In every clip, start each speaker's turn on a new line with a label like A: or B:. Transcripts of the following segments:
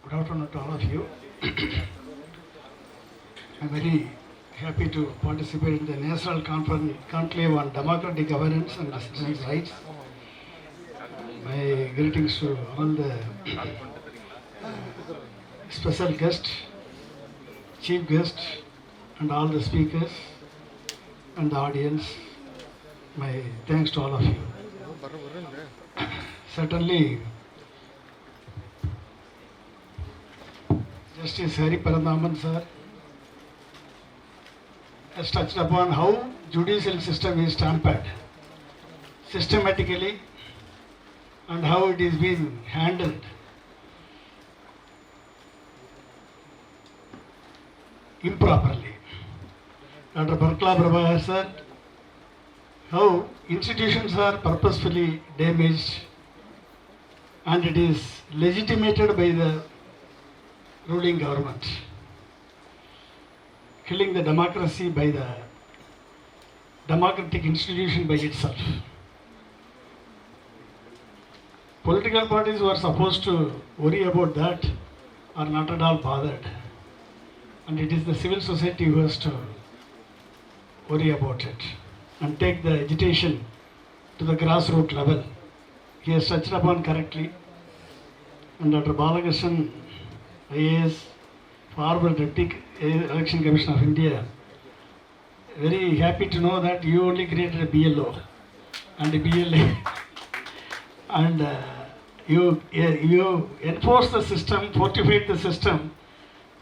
A: Good afternoon to all of you. I'm very happy to participate in the National Conclave on Democratic Governance and Citizens' Rights. My greetings to all the special guests, chief guests, and all the speakers and the audience. My thanks to all of you. Certainly, Justice Hari Parandaman sir has touched upon how judicial system is tampered systematically and how it is being handled improperly. Dr. Barkla Prabhakar sir, how institutions are purposefully damaged and it is legitimated by the ruling government, killing the democracy by the democratic institution by itself. Political parties who are supposed to worry about that are not at all bothered, and it is the civil society who has to worry about it and take the agitation to the grassroots level. He has touched upon correctly, and Dr. Balakrishnan, IAS, former Deputy Election Commission of India, very happy to know that you only created a BLO and a BLA and you enforce the system, fortified the system,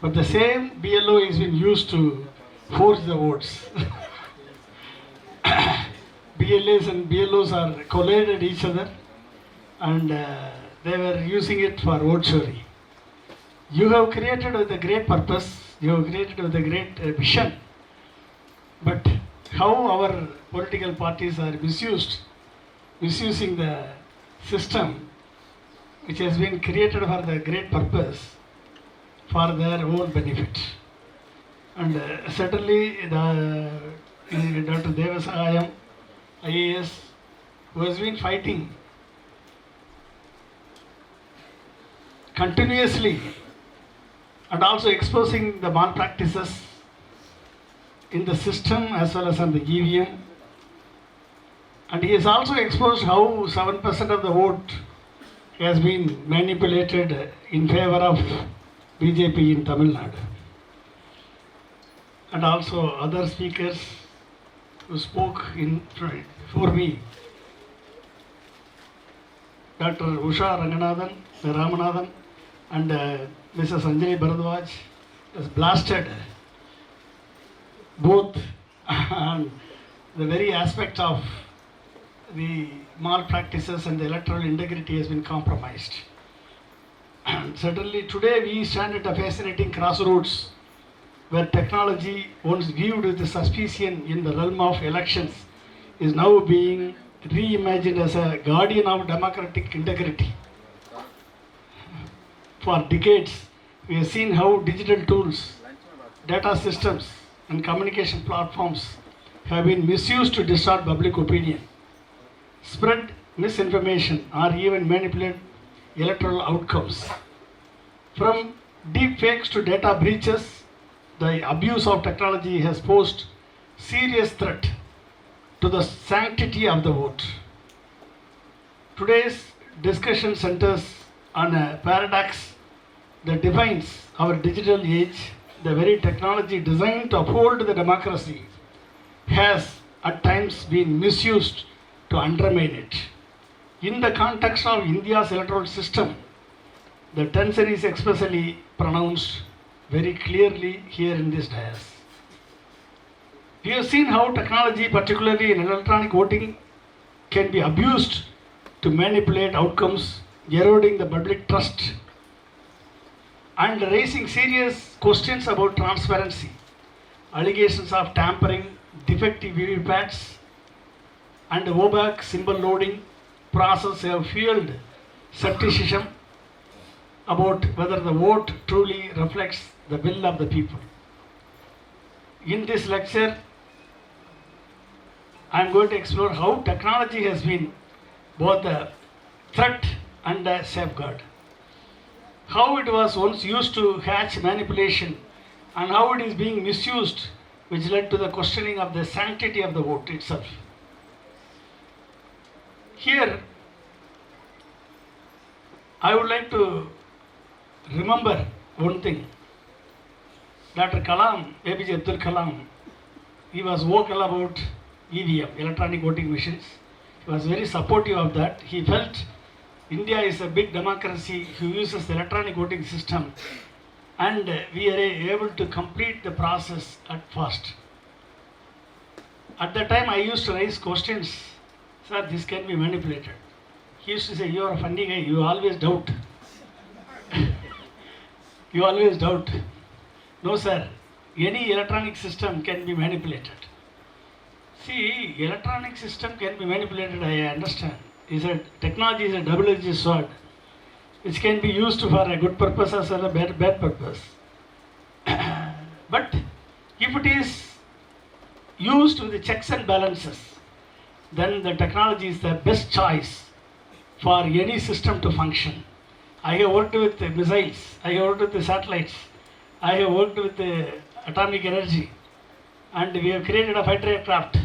A: but the same BLO is being used to forge the votes. BLAs and BLOs are collided each other and they were using it for vote choring. You have created with a great purpose, you have created with a great vision, but how our political parties are misusing the system which has been created for the great purpose for their own benefit. And certainly Dr. Devasahayam, IAS, who has been fighting continuously and also exposing the malpractices in the system as well as on the EVM. And he has also exposed how 7% of the vote has been manipulated in favor of BJP in Tamil Nadu. And also other speakers who spoke for me, Dr. Usha Ramanathan and Mrs. Anjali Bharadwaj has blasted both on the very aspect of the malpractices and the electoral integrity has been compromised. And certainly today we stand at a fascinating crossroads where technology, once viewed with suspicion in the realm of elections, is now being reimagined as a guardian of democratic integrity. For decades, we have seen how digital tools, data systems, and communication platforms have been misused to distort public opinion, spread misinformation, or even manipulate electoral outcomes. From deep fakes to data breaches, the abuse of technology has posed serious threat to the sanctity of the vote. Today's discussion centers on a paradox that defines our digital age. The very technology designed to uphold the democracy has at times been misused to undermine it. In the context of India's electoral system, the tension is especially pronounced very clearly here in this dais. We have seen how technology, particularly in electronic voting, can be abused to manipulate outcomes, eroding the public trust and raising serious questions about transparency. Allegations of tampering, defective VVPATs, and OBAC symbol loading process have fueled skepticism about whether the vote truly reflects the will of the people. In this lecture, I am going to explore how technology has been both a threat and a safeguard. how it was once used to hatch manipulation and how it is being misused, which led to the questioning of the sanctity of the vote itself. Here, I would like to remember one thing. Dr. Kalam, A.P.J. Abdul Kalam, he was vocal about EVM, electronic voting machines. He was very supportive of that. He felt India is a big democracy who uses the electronic voting system, and we are able to complete the process at first. At that time, I used to raise questions. Sir, this can be manipulated. He used to say, you are a funny guy, you always doubt. You always doubt. No, sir, any electronic system can be manipulated. See, electronic system can be manipulated, I understand. Technology is a double-edged sword, which can be used for a good purpose as well as a bad purpose. But if it is used with the checks and balances, then the technology is the best choice for any system to function. I have worked with missiles, I have worked with the satellites, I have worked with the atomic energy, and we have created a fighter aircraft.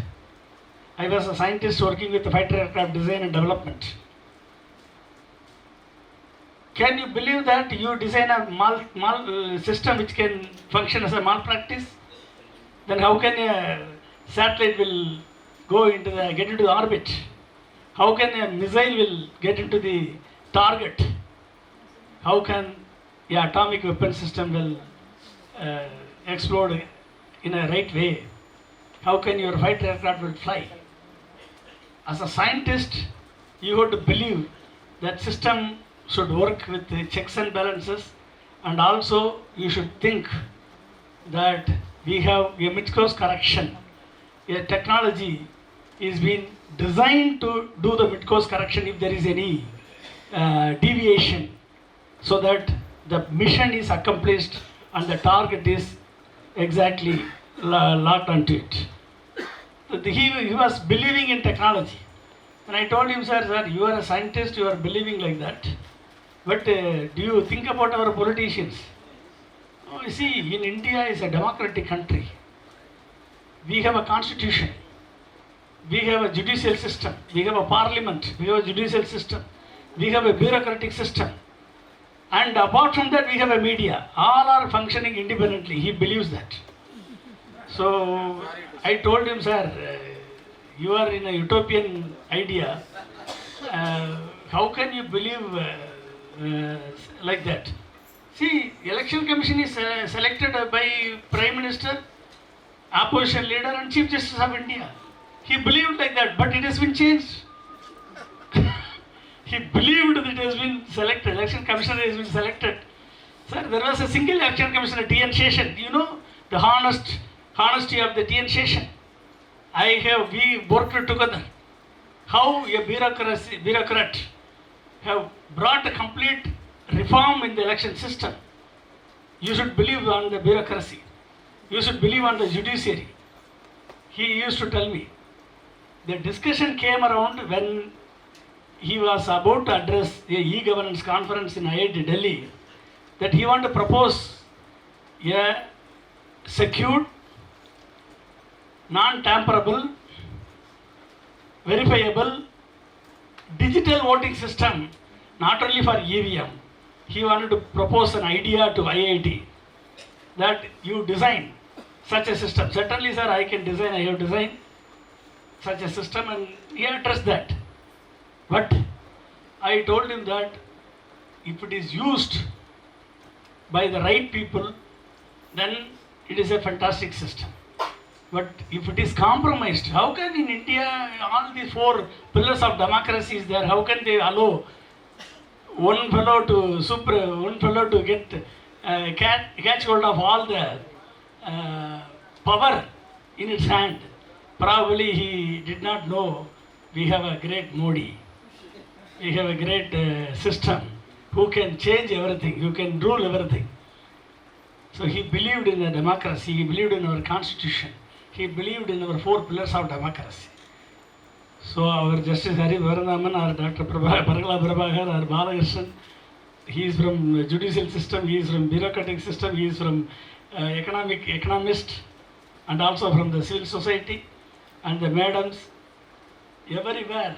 A: I was a scientist working with the fighter aircraft design and development. Can you believe that you design a system which can function as a malpractice? Then how can a satellite will get into the orbit? How can a missile will get into the target? How can the atomic weapon system will explode in a right way? How can your fighter aircraft will fly? As a scientist, you have to believe that system should work with the checks and balances, and also you should think that we have a mid-course correction. A technology is being designed to do the mid-course correction if there is any deviation, so that the mission is accomplished and the target is exactly locked onto it. He was believing in technology. And I told him, sir, you are a scientist, you are believing like that. But do you think about our politicians? Oh, you see, in India is a democratic country. We have a constitution. We have a judicial system. We have a parliament. We have a judicial system. We have a bureaucratic system. And apart from that, we have a media. All are functioning independently. He believes that. So I told him, sir, you are in a utopian idea. How can you believe like that? See, election commission is selected by Prime Minister, opposition leader and Chief Justice of India. He believed like that, but it has been changed. He believed that it has been selected, election commissioner has been selected. Sir, there was a single election commissioner, T.N. Sheshan. You know the honesty of the T.N. Sheshan. We worked together. How a bureaucrat have brought a complete reform in the election system. You should believe on the bureaucracy. You should believe on the judiciary. He used to tell me. The discussion came around when he was about to address the e-governance conference in IIT Delhi, that he wanted to propose a secured, non-tamperable, verifiable, digital voting system, not only for EVM. He wanted to propose an idea to IIT that you design such a system. Certainly, sir, I can design, I have designed such a system, and he addressed that. But I told him that if it is used by the right people, then it is a fantastic system. But if it is compromised, how can in India all the four pillars of democracy is there? How can they allow one fellow to get catch hold of all the power in its hand? Probably he did not know we have a great Modi. We have a great system who can change everything, who can rule everything. So he believed in the democracy, he believed in our constitution, he believed in our four pillars of democracy. So our Justice Hari Varanaman, our Dr. Paragala Prabhakar, our Balakrishnan, He is from judicial system, he is from bureaucratic system, he is from economist, and also from the civil society, and the madams, everywhere,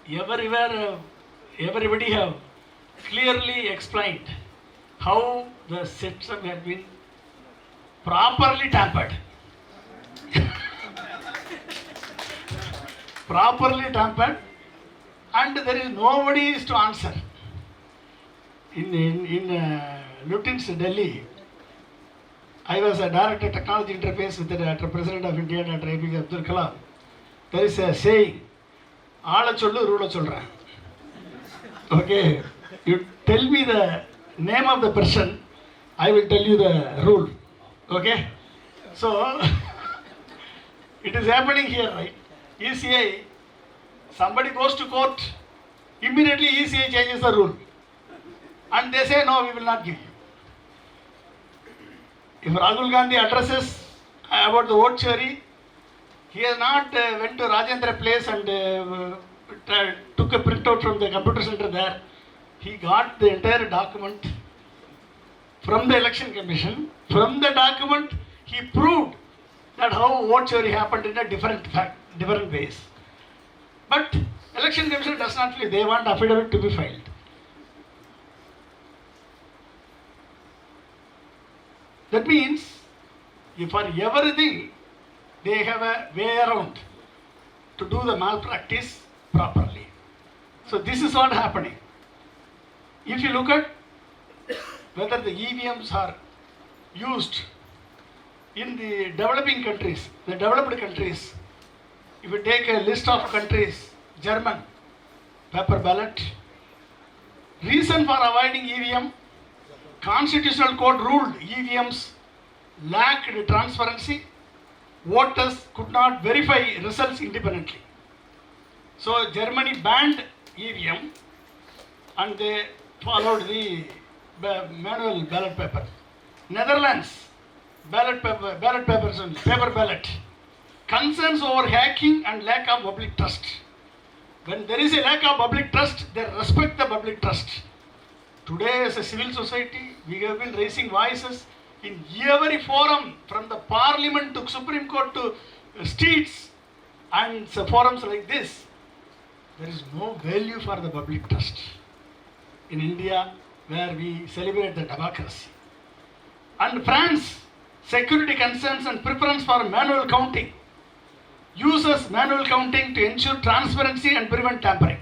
A: everybody have clearly explained how the system had been properly tampered. Properly tampered, and there is nobody is to answer. In Lutyens, Delhi, I was a director technology interface with the President of India, Dr. A.P.J. Abdul Kalam. There is a saying, "Aala sollu, rula solra." Okay, you tell me the name of the person, I will tell you the rule. Okay, so it is happening here, right? ECI, somebody goes to court, immediately ECI changes the rule. And they say, no, we will not give you. If Rahul Gandhi addresses about the vote theory, he has not went to Rajendra Place and took a printout from the computer center there. He got the entire document from the election commission. From the document, he proved that how vote theory happened in a different ways. But election commission does not feel, they want affidavit to be filed. That means, if for everything, they have a way around to do the malpractice properly. So this is what happening. If you look at whether the EVMs are used in the developing countries, the developed countries, if you take a list of countries, German, paper ballot. Reason for avoiding EVM, Constitutional Court ruled EVMs lacked transparency, voters could not verify results independently. So Germany banned EVM and they followed the manual ballot paper. Netherlands, paper ballot. Concerns over hacking and lack of public trust. When there is a lack of public trust, they respect the public trust. Today, as a civil society, we have been raising voices in every forum, from the parliament to Supreme Court to streets and forums like this. There is no value for the public trust in India, where we celebrate the democracy. And France, security concerns and preference for manual counting, uses manual counting to ensure transparency and prevent tampering.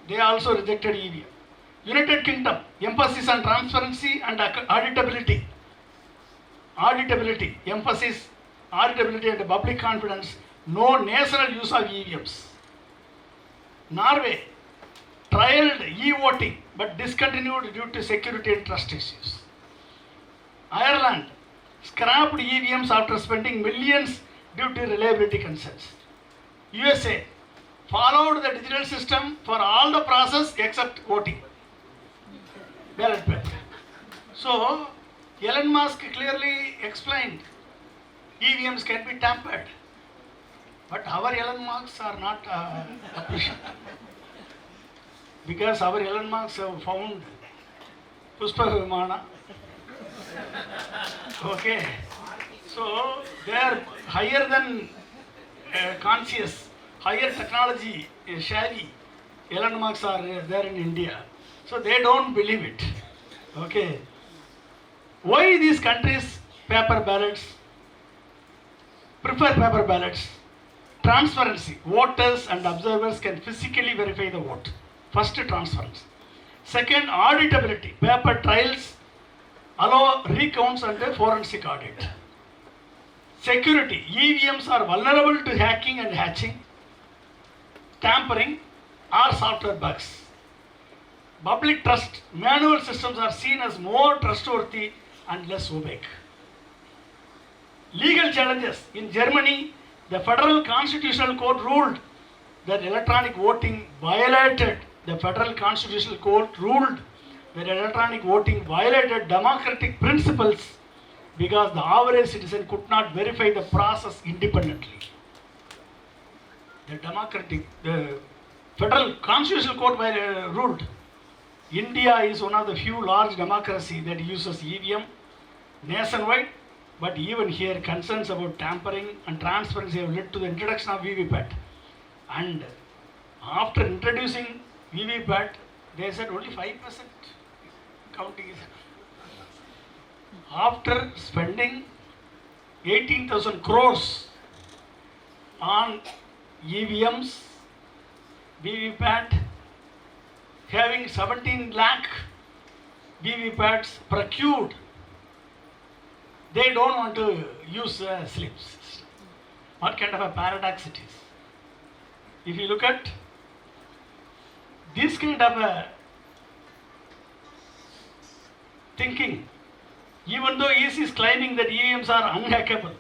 A: They also rejected EVM. United Kingdom, emphasis on transparency and auditability. Emphasis, auditability and public confidence. No national use of EVMs. Norway trialed e-voting but discontinued due to security and trust issues. Ireland scrapped EVMs after spending millions due to reliability concerns. USA followed the digital system for all the process except voting. Ballot paper. So, Elon Musk clearly explained EVMs can be tampered. But our Elon Musks are not appreciated. Because our Elon Musks have found Pushpa Vimana. Okay. So, they are higher than conscious, higher technology, savvy. Elon Musk are there in India. So they don't believe it. Okay. Why these countries paper ballots, prefer paper ballots? Transparency. Voters and observers can physically verify the vote. First, transparency. Second, auditability. Paper trials allow recounts and forensic audit. Security. EVMs are vulnerable to hacking and hatching, tampering, or software bugs. Public trust. Manual systems are seen as more trustworthy and less opaque. Legal challenges. In Germany, the Federal Constitutional Court ruled that electronic voting violated, the Federal Constitutional Court ruled that electronic voting violated democratic principles because the average citizen could not verify the process independently. The Federal Constitutional Court ruled India is one of the few large democracies that uses EVM nationwide, but even here concerns about tampering and transparency have led to the introduction of VVPAT. And after introducing VVPAT, they said only 5% counting is. After spending 18,000 crores on EVMs, VVPAT, having 17 lakh VVPATs procured, they don't want to use slips. What kind of a paradox it is? If you look at this kind of a thinking, even though EC is claiming that EVMs are unhackable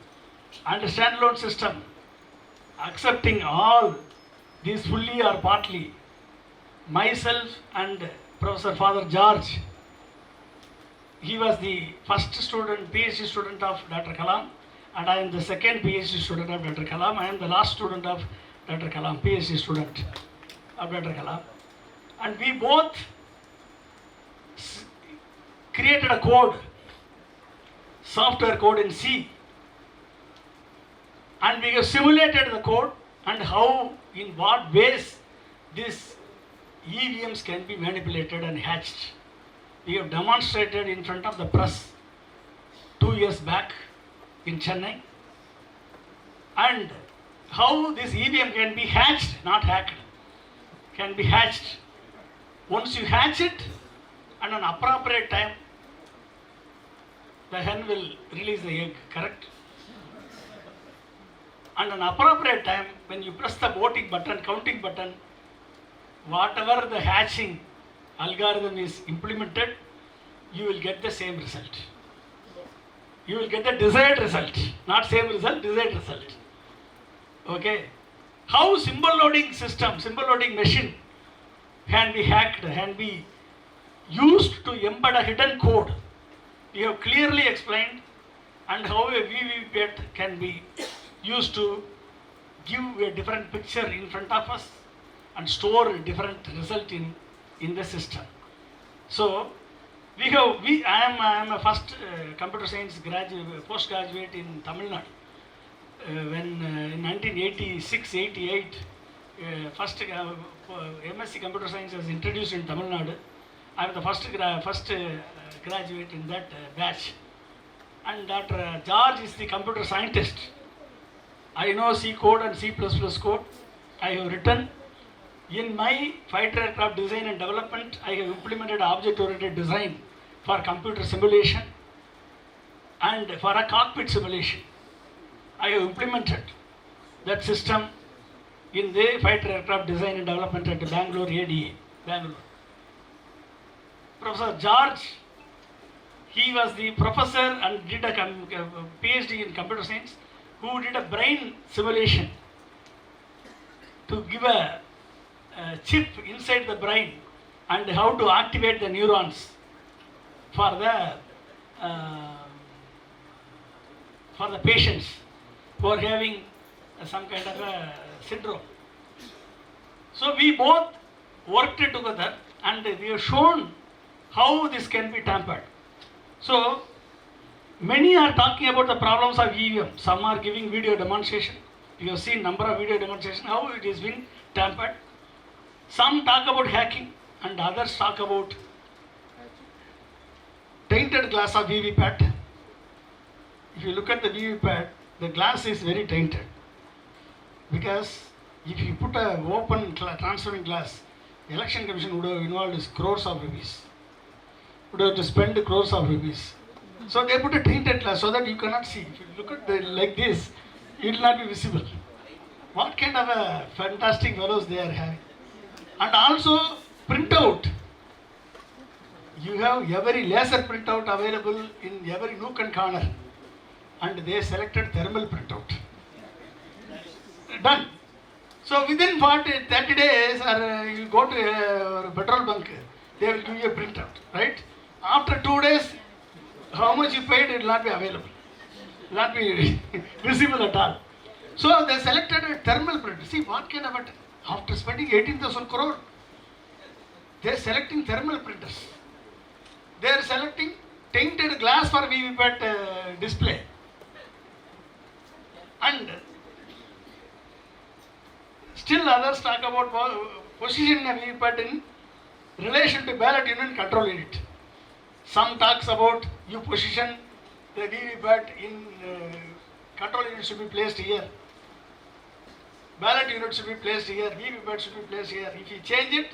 A: and a standalone system, accepting all these fully or partly, myself and Professor Father George, he was the first student, PhD student of Dr. Kalam, and I am the second PhD student of Dr. Kalam. I am the last student of Dr. Kalam, PhD student of Dr. Kalam. And we both created a code, software code in C, and we have simulated the code and how, in what ways these EVMs can be manipulated and hatched. We have demonstrated in front of the press 2 years back in Chennai, and how this EVM can be hatched, not hacked, can be hatched. Once you hatch it, at an appropriate time, the hen will release the egg, correct? And an appropriate time, when you press the voting button, counting button, whatever the hatching algorithm is implemented, you will get the same result. You will get the desired result, not same result, desired result. Okay? How symbol loading system, symbol loading machine can be hacked, can be used to embed a hidden code. We have clearly explained, and how a VVPAT can be used to give a different picture in front of us and store a different result in the system. So I am a first computer science postgraduate in Tamil Nadu. When in 1986-88, first MSc Computer Science was introduced in Tamil Nadu. I am the first graduate in that batch. And Dr. George is the computer scientist. I know C code and C++ code. I have written. In my fighter aircraft design and development, I have implemented object-oriented design for computer simulation and for a cockpit simulation. I have implemented that system in the fighter aircraft design and development at Bangalore ADA, Bangalore. Professor George, he was the professor and did a PhD in computer science, who did a brain simulation to give a chip inside the brain and how to activate the neurons for the patients who are having some kind of a syndrome. So we both worked together and we have shown how this can be tampered. So many are talking about the problems of EVM. Some are giving video demonstration. You have seen number of video demonstration how it is being tampered. Some talk about hacking and others talk about tainted glass of VVPAT. If you look at the VVPAT, the glass is very tainted, because if you put a open transparent glass, the election commission would have involved crores of rupees, would have to spend crores of rupees. So they put a tainted glass so that you cannot see. If you look at the like this, it will not be visible. What kind of a fantastic fellows they are having. And also printout. You have every laser printout available in every nook and corner. And they selected thermal printout. Done. So within 30 days, you go to a petrol bunk, they will give you a printout, right? After 2 days, how much you paid, it will not be available. It will not be visible at all. So they selected a thermal print. See what kind of a, after spending 18,000 crore, They are selecting thermal printers. They are selecting tainted glass for VVPAT display. And still others talk about positioning a VVPAT in relation to ballot unit control unit. Some talks about you position the VVPAT in control unit should be placed here. Ballot unit should be placed here. VVPAT should be placed here. If you change it,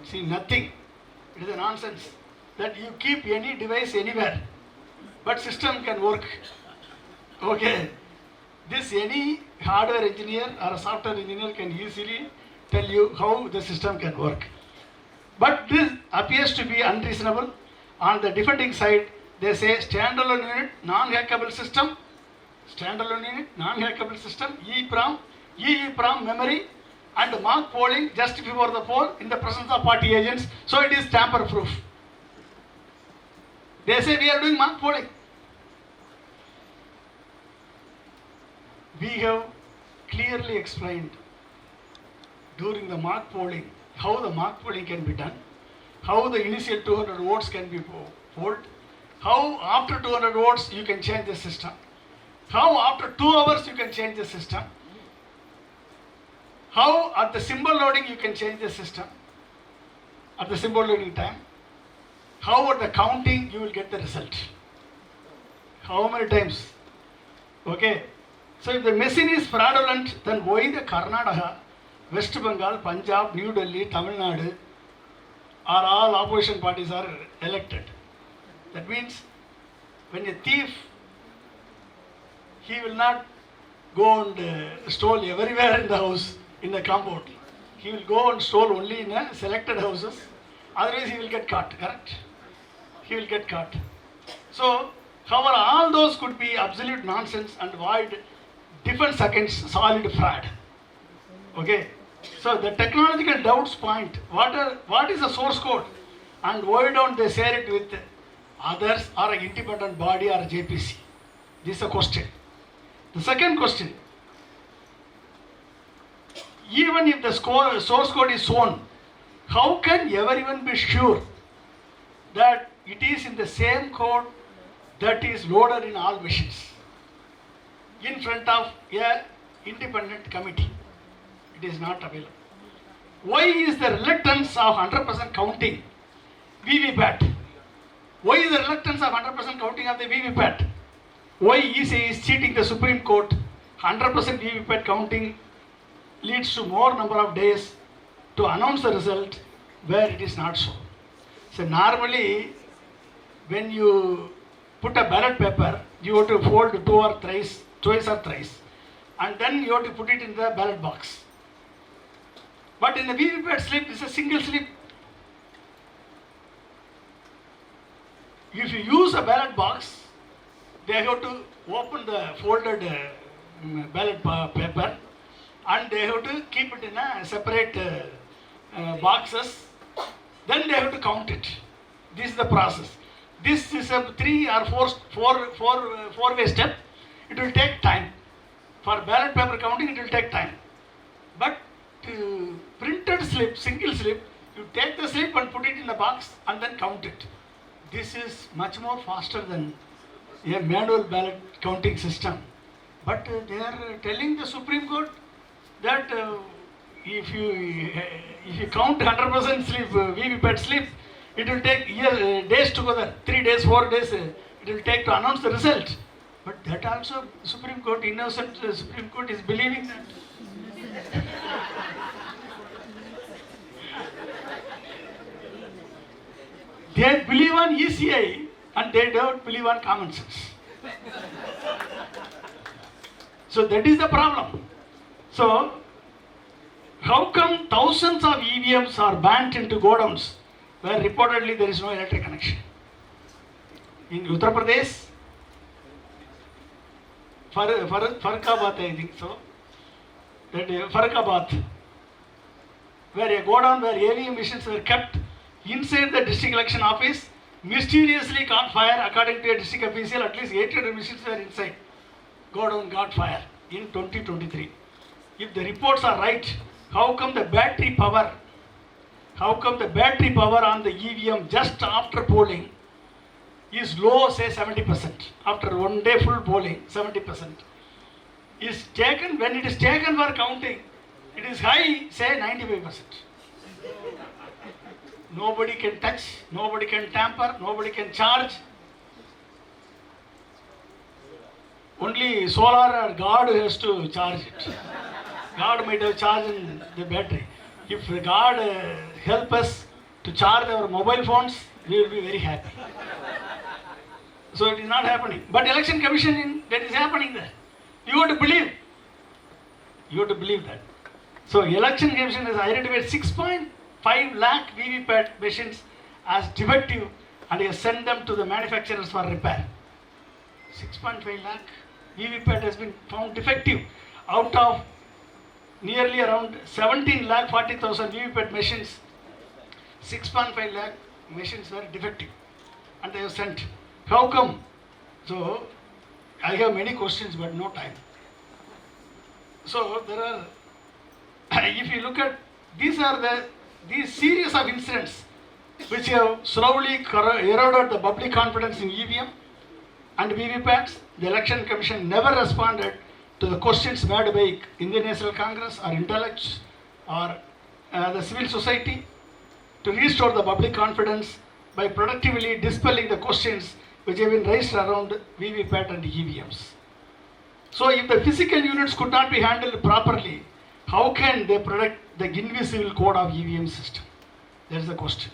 A: see nothing. It is a nonsense that you keep any device anywhere, but system can work. Okay. This any hardware engineer or a software engineer can easily tell you how the system can work. But this appears to be unreasonable. On the defending side, they say standalone unit, non-hackable system, standalone unit, non-hackable system, EEPROM memory, and mock polling just before the poll in the presence of party agents, so it is tamper-proof. They say we are doing mock polling. We have clearly explained during the mock polling how the mock polling can be done, how the initial 200 votes can be polled, how after 200 votes you can change the system, how after 2 hours you can change the system, how at the symbol loading you can change the system, at the symbol loading time, how at the counting you will get the result. How many times? Okay. So if the machine is fraudulent, then why the Karnataka, West Bengal, Punjab, New Delhi, Tamil Nadu are all opposition parties are elected? That means when a thief, he will not go and stole everywhere in the house, in the compound. He will go and stole only in selected houses. Otherwise he will get caught, correct? He will get caught. So, however, all those could be absolute nonsense and void defense against solid fraud. Okay. So the technological doubts point, what is the source code and why don't they share it with others or an independent body or a JPC? This is a question. The second question, even if the source code is shown, how can everyone be sure that it is in the same code that is loaded in all machines in front of an independent committee? It is not available. Why is the reluctance of 100% counting VVPAT? Why is the reluctance of 100% counting of the VVPAT? Why EC is cheating the Supreme Court? 100% VVPAT counting leads to more number of days to announce the result where it is not so. So normally when you put a ballot paper, you have to fold twice or thrice, and then you have to put it in the ballot box. But in the VVPAT slip, it's a single slip. If you use a ballot box, they have to open the folded ballot paper and they have to keep it in a separate boxes. Then they have to count it. This is the process. This is a 3 or 4-way step. It will take time. For ballot paper counting, it will take time. But printed slip, single slip, you take the slip and put it in the box and then count it. This is much more faster than a manual ballot counting system. But they are telling the Supreme Court that if you count 100% slip, VVPAT slip, it will take days together, 3 days, 4 days, it will take to announce the result. But that also Supreme Court, innocent Supreme Court is believing that. They believe on ECI and they don't believe on common sense. So that is the problem. So how come thousands of EVMs are banked into godowns where reportedly there is no electric connection? In Uttar Pradesh, Farkabad, I think so, that Farkabad, where a godown where EVM machines were kept inside the district election office, mysteriously caught fire. According to a district official, at least 800 machines were inside. Godown got fire in 2023. If the reports are right, how come the battery power how come the battery power on the EVM just after polling is low, say 70%. After one day full polling, 70%. Is taken, when it is taken for counting, it is high, say 95%. Nobody can touch, nobody can tamper, nobody can charge. Only solar or God has to charge it. God might have charged the battery. If God help us to charge our mobile phones, we will be very happy. So it is not happening. But election commission, that is happening there. You have to believe. You have to believe that. So election commission has identified 6.5 lakh VVPAT machines as defective and has sent them to the manufacturers for repair. 6.5 lakh VVPAT has been found defective out of nearly around 17 lakh 40,000 VVPAT machines. 6.5 lakh machines were defective and they have sent. How come? So I have many questions but no time. So there are, if you look at, these series of incidents which have slowly eroded the public confidence in EVM and VVPATs, the Election Commission never responded to the questions made by Indian National Congress or intellects or the civil society to restore the public confidence by productively dispelling the questions which have been raised around VVPAT and EVMs. So if the physical units could not be handled properly, how can they protect the invisible code of EVM system? That is the question.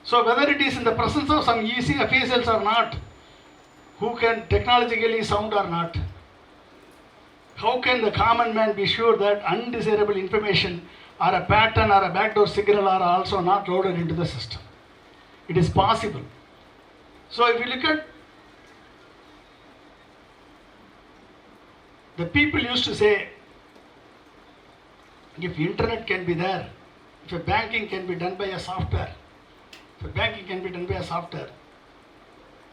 A: So whether it is in the presence of some EC officials or not, who can technologically sound or not, how can the common man be sure that undesirable information or a pattern or a backdoor signal are also not loaded into the system? It is possible. So if you look at, the people used to say, if internet can be there, if a banking can be done by a software,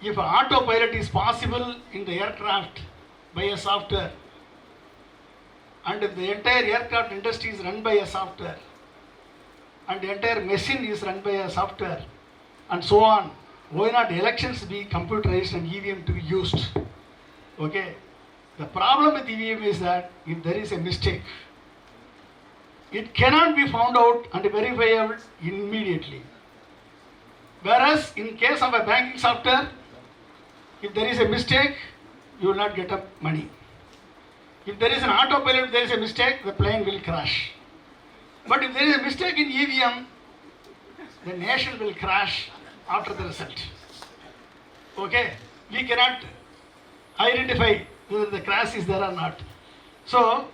A: if autopilot is possible in the aircraft by a software, and if the entire aircraft industry is run by a software, and the entire machine is run by a software, and so on, why not elections be computerized and EVM to be used? Okay. The problem with EVM is that if there is a mistake, it cannot be found out and verifiable immediately. Whereas in case of a banking software, if there is a mistake, you will not get up money. If there is an autopilot, if there is a mistake, the plane will crash. But if there is a mistake in EVM, the nation will crash after the result. Okay? We cannot identify whether the crash is there or not. So,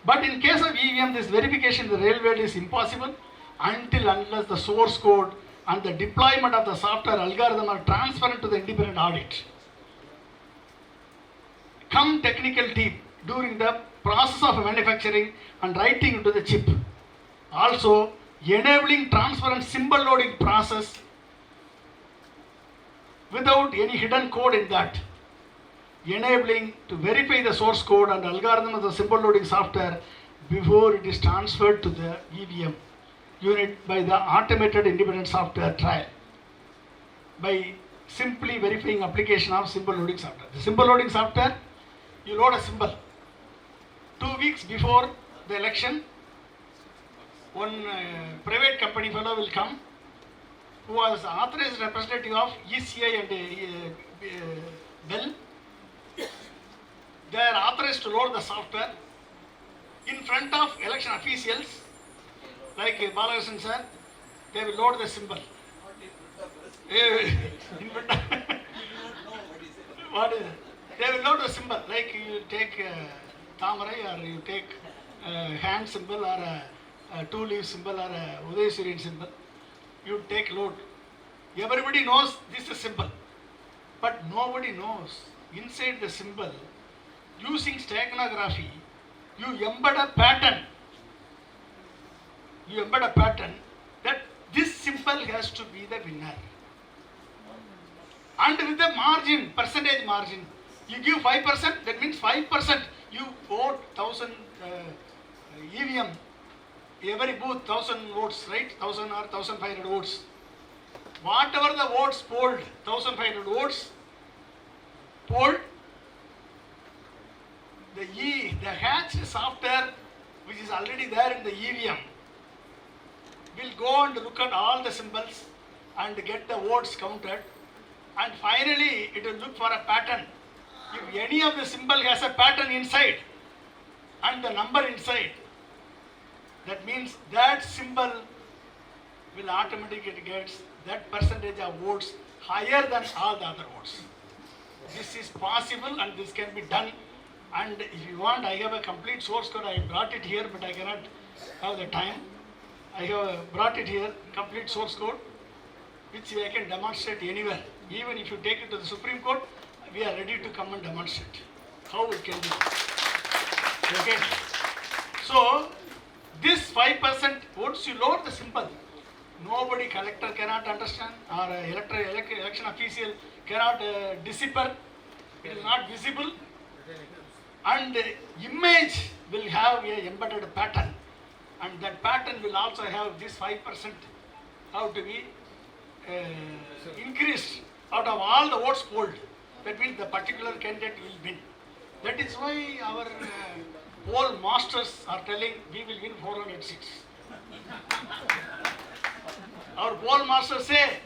A: but in case of EVM, this verification in the real world is impossible unless the source code and the deployment of the software algorithm are transferred to the independent audit. Come technical team during the process of manufacturing and writing into the chip. Also, enabling transparent symbol loading process without any hidden code in that. Enabling to verify the source code and algorithm of the symbol loading software before it is transferred to the EVM unit by the automated independent software trial by simply verifying application of symbol loading software. The symbol loading software, you load a symbol. 2 weeks before the election, one private company fellow will come who was authorized representative of ECI and Bell. They are authorized to load the software in front of election officials like Balakrishnan sir. They will load the symbol. What is it? They will load the symbol like you take Tamarai or you take hand symbol or a two-leaf symbol or a Udayasurian symbol. You take load. Everybody knows this is symbol, but nobody knows inside the symbol. Using steganography, you embed a pattern. You embed a pattern that this symbol has to be the winner. And with the margin, percentage margin, you give 5%, that means 5% you vote 1000 EVM. every booth 1000 votes, right? 1000 or 1500 votes. Whatever the votes polled, 1500 votes polled, the hatched software which is already there in the EVM will go and look at all the symbols and get the votes counted, and finally it will look for a pattern. If any of the symbol has a pattern inside and the number inside, that means that symbol will automatically get that percentage of votes higher than all the other votes. This is possible and this can be done. And if you want, I have a complete source code. I brought it here, but I cannot have the time. I have brought it here, complete source code, which I can demonstrate anywhere. Even if you take it to the Supreme Court, we are ready to come and demonstrate how it can be. Okay. So, this 5%, once you load the symbol, nobody, collector cannot understand, or election official cannot decipher. It is not visible. And image will have a embedded pattern, and that pattern will also have this 5% have to be increased out of all the votes polled. That means the particular candidate will win. That is why our poll masters are telling we will win 400 seats. Our poll masters say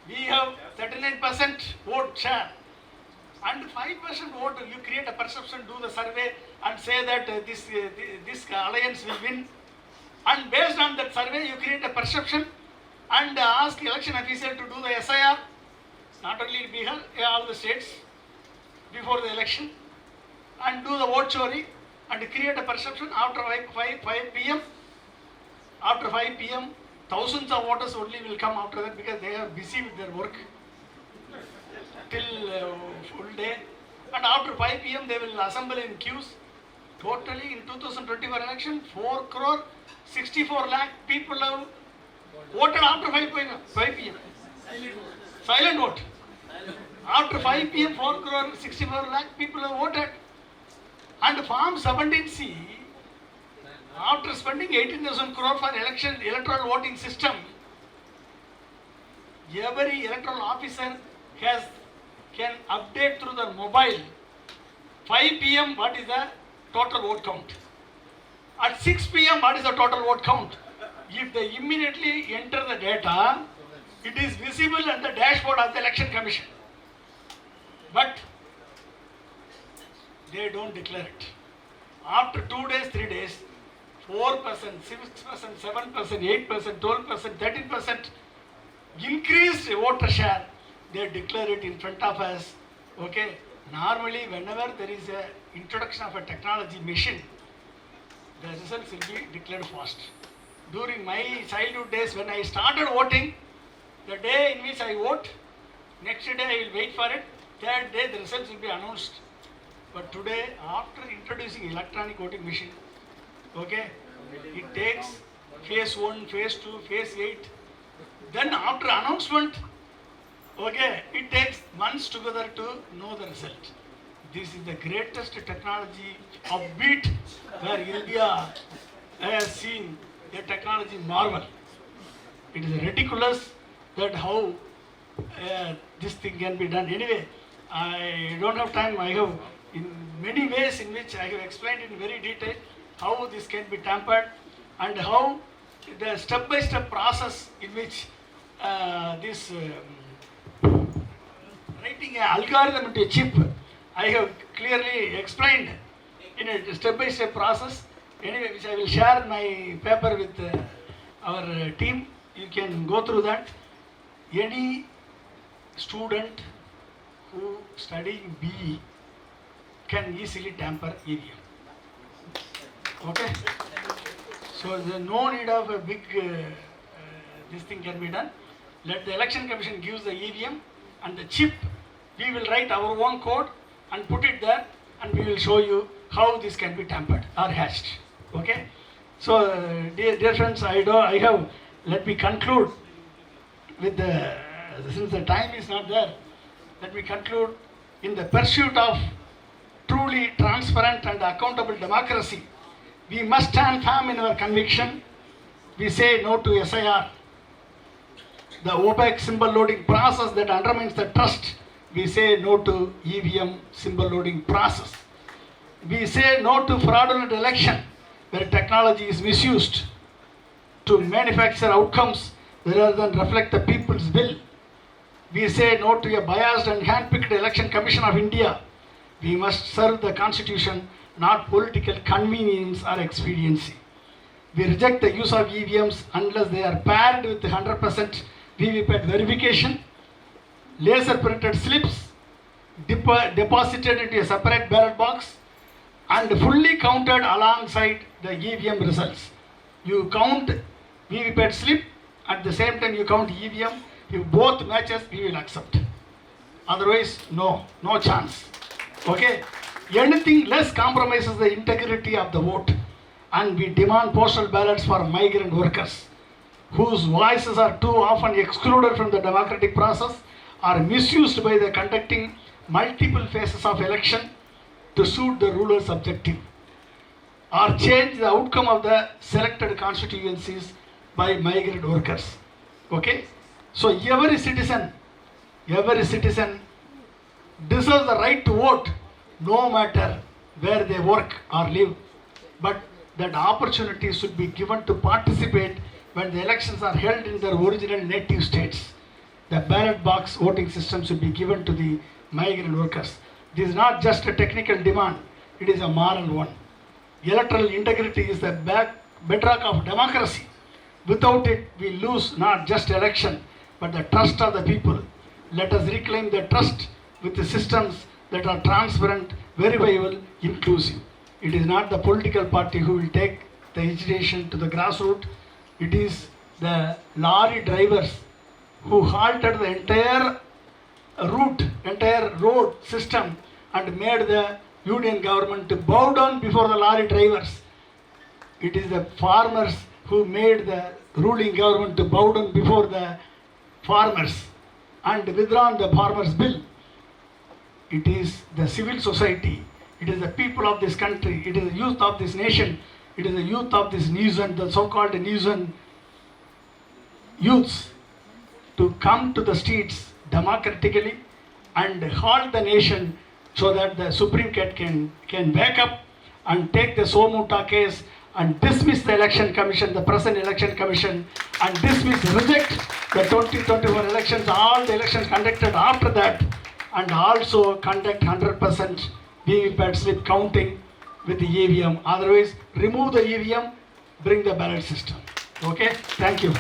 A: we have 39% vote share. And 5% vote, you create a perception, do the survey and say that this alliance will win. And based on that survey, you create a perception and ask election official to do the SIR, not only in Bihar, all the states, before the election, and do the vote chori and create a perception after 5 p.m. After 5 p.m., thousands of voters only will come after that because they are busy with their work till full day, and after 5 p.m. they will assemble in queues. Totally in 2024 election, 4 crore 64 lakh people have voted after 5 p.m. Silent vote. After 5 p.m. 4 crore 64 lakh people have voted. And Form 17C, after spending 18,000 crore for electoral voting system, every electoral officer can update through their mobile 5 p.m. what is the total vote count. At 6 p.m. what is the total vote count. If they immediately enter the data, it is visible on the dashboard of the election commission. But they don't declare it. After 2 days, 3 days, 4%, 6%, 7%, 8%, 12%, 13% increased voter share, they declare it in front of us. Okay. Normally, whenever there is a introduction of a technology machine, the results will be declared fast. During my childhood days, when I started voting, the day in which I vote, next day I will wait for it, third day the results will be announced. But today, after introducing electronic voting machine, okay, it takes phase 1, phase 2, phase 8. Then after announcement, okay, it takes months together to know the result. This is the greatest technology upbeat where India has seen a technology marvel. It is ridiculous that how this thing can be done. Anyway, I don't have time. I have in many ways in which I have explained in very detail how this can be tampered and how the step-by-step process in which this writing an algorithm into a chip, I have clearly explained in a step-by-step process. Anyway, which I will share my paper with our team. You can go through that. Any student who studying BE can easily tamper EVM. Okay? So there is no need of a big, this thing can be done. Let the election commission gives the EVM and the chip, we will write our own code and put it there and we will show you how this can be tampered or hashed. Okay? So dear friends, let me conclude with since the time is not there, let me conclude in the pursuit of truly transparent and accountable democracy. We must stand firm in our conviction. We say no to SIR, the opaque symbol loading process that undermines the trust. We say no to EVM symbol loading process. We say no to fraudulent election where technology is misused to manufacture outcomes rather than reflect the people's will. We say no to a biased and hand-picked election commission of India. We must serve the constitution, not political convenience or expediency. We reject the use of EVMs unless they are paired with 100% VVPAT verification, laser printed slips, deposited into a separate ballot box, and fully counted alongside the EVM results. You count VVPAT slip, at the same time you count EVM. If both matches, we will accept. Otherwise, no chance. Okay? Anything less compromises the integrity of the vote. And we demand postal ballots for migrant workers whose voices are too often excluded from the democratic process or misused by the conducting multiple phases of election to suit the ruler's objective or change the outcome of the selected constituencies by migrant workers. Okay? So every citizen deserves the right to vote no matter where they work or live. But that opportunity should be given to participate when the elections are held in their original native states. The ballot box voting system should be given to the migrant workers. This is not just a technical demand, it is a moral one. Electoral integrity is the bedrock of democracy. Without it, we lose not just election, but the trust of the people. Let us reclaim the trust with the systems that are transparent, verifiable, inclusive. It is not the political party who will take the agitation to the grassroots. It is the lorry drivers who halted the entire road system and made the union government to bow down before the lorry drivers. It is the farmers who made the ruling government to bow down before the farmers and withdrawn the farmers' bill. It is the civil society. It is the people of this country. It is the youth of this nation. It is the youth of this nuisance, the so-called nuisance youths, to come to the streets democratically and halt the nation so that the Supreme Court can back up and take the Somuta case and dismiss the election commission, the present election commission, and reject the 2024 elections, all the elections conducted after that, and also conduct 100% VVPAT slip counting with the EVM. Otherwise, remove the EVM, bring the ballot system. Okay? Thank you.